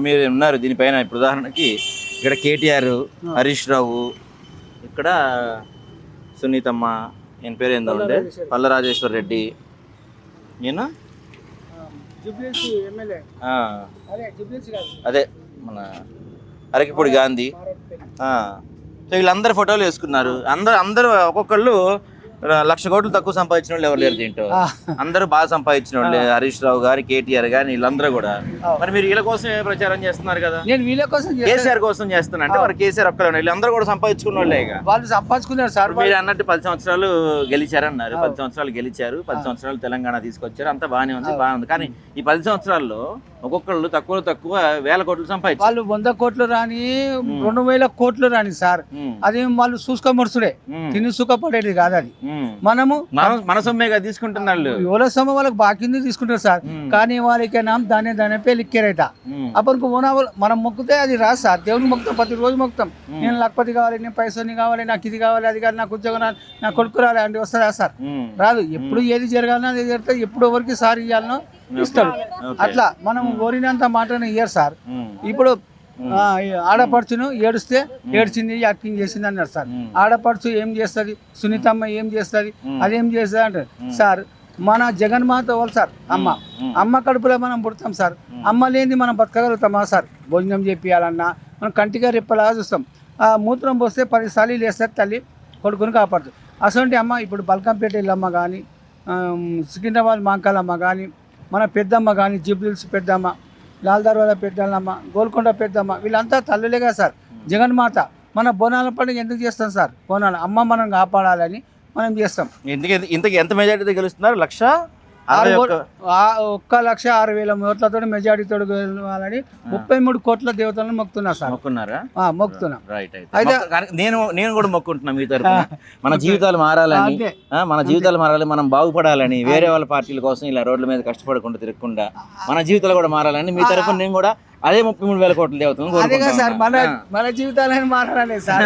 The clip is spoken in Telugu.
మీరు ఉన్నారు దీనిపైన. ఇప్పుడు ఉదాహరణకి ఇక్కడ కేటీఆర్, హరీష్ రావు, ఇక్కడ సునీతమ్మ, ఈయన పేరు ఏందో ఉండే పల్ల రాజేశ్వర్ రెడ్డి, ఈయన అదే మన అరకిపూడి గాంధీ. సో వీళ్ళందరూ ఫోటోలు వేసుకున్నారు. అందరూ ఒక్కొక్కళ్ళు 1,00,000 కోట్లు తక్కువ సంపాదించిన వాళ్ళు ఎవరు లేరు దీంట్లో. అందరూ బాగా సంపాదించిన వాళ్ళు. హరీష్ రావు గాని, కేటీఆర్ గాని, వీళ్ళందరూ కూడా. మరి మీరు వీళ్ళ కోసం ప్రచారం చేస్తున్నారు కదా? నేను వీళ్ళ కోసం కేసీఆర్ కోసం చేస్తున్నా అంటే మరి కేసీఆర్ ఒక్కడే ఉన్నారు, వీళ్ళందరూ కూడా సంపాదించుకున్న వాళ్ళే. వాళ్ళు సంపాదించుకున్నారు సార్. మీరు అన్నట్టు 10 సంవత్సరాలు గెలిచారన్నారు. 10 సంవత్సరాలు గెలిచారు, 10 సంవత్సరాలు తెలంగాణ తీసుకొచ్చారు, అంతా బాగానే ఉంది. కానీ ఈ 10 సంవత్సరాల్లో ఒక్కొక్కళ్ళు తక్కువ 1,000 కోట్లు సంపాదించారు. వాళ్ళు 100 కోట్లు రాని 2,000 కోట్లు రాని సార్. అది వాళ్ళు చూసుకోమడుచుడే, తిని సుఖపడేది కాదు. అది మనము మన సొమ్మేగా తీసుకుంటున్నాళ్ళు. ఎవరి సొమ్ము వాళ్ళకి బాకింది తీసుకుంటారు సార్. కానీ వాళ్ళకి నామ్ దానే పే లిక్కేరైత అప్పటికి మనం మొక్కితే అది రాదు సార్. దేవుని మొక్కుతాం, ప్రతి రోజు మొక్కుతాం. నేను లక్పతి కావాలి, నేను పైసని కావాలి, నాకు ఇది కావాలి, అది కావాలి, నాకు ఉద్యోగం రాలి, నా కొడుకు రాలి అంటే వస్తుందా సార్? రాదు. ఎప్పుడు ఏది జరగాలనో అది జరుగుతుంది. ఎప్పుడు ఎవరికి సార్ ఇవ్వాలనో ఇస్తాడు. అట్లా మనం కోరినంత మాటనే ఇయ్యారు సార్. ఇప్పుడు ఆడపడుచును ఏడుస్తే ఏడ్చింది, యాక్టింగ్ చేసింది అన్నారు సార్. ఆడపడుచు ఏం చేస్తుంది, సునీతమ్మ ఏం చేస్తుంది, అదేం చేస్తుంది అంటారు సార్. మన జగన్మాత వాళ్ళు సార్. అమ్మ కడుపులో మనం పుడతాం సార్. అమ్మ లేనిది మనం బతకగలుగుతామా సార్? భోజనం చేపియాలన్నా మనం కంటిగా రెప్పలాగా చూస్తాం. మూత్రం పోస్తే 10 సార్లు వేస్తారు తల్లి, కొడుకుని కాపాడుతుంది. అసలు అమ్మ ఇప్పుడు బల్కంపేట ఇల్లమ్మ కానీ, సికింద్రాబాద్ మాంకాలమ్మ కానీ, మన పెద్దమ్మ కానీ, జూబ్లీహిల్స్ పెద్దమ్మ, లాల్ దర్వాజా పెద్దమ్మ, గోల్కొండ పెద్దమ్మ, వీళ్ళంతా తల్లులేగా సార్. జగన్మాత. మన బోనాల పండుగ ఎందుకు చేస్తాం సార్? బోనాలు అమ్మ మనం కాపాడాలని మనం చేస్తాం. ఇంతకీ ఎంత మెజారిటీతో గెలుస్తున్నారు? 1,06,000 ఓట్లతో మెజారిటీతో గెలవాలని 33 కోట్ల దేవతలను మొక్కుతున్నారు సార్. మొక్కున్నారా? మొక్కుతున్నాం. అయితే నేను కూడా మొక్కుంటున్నా మీ తరఫున. మన జీవితాలు మారాలని, మనం బాగుపడాలని, వేరే వాళ్ళ పార్టీల కోసం ఇలా రోడ్ల మీద కష్టపడకుండా తిరగకుండా మన జీవితాలు కూడా మారాలని మీ తరఫున నేను కూడా అదే 33,000 కోట్ల దేవతలను అదే సార్. మన జీవితాలను మారాలని సార్.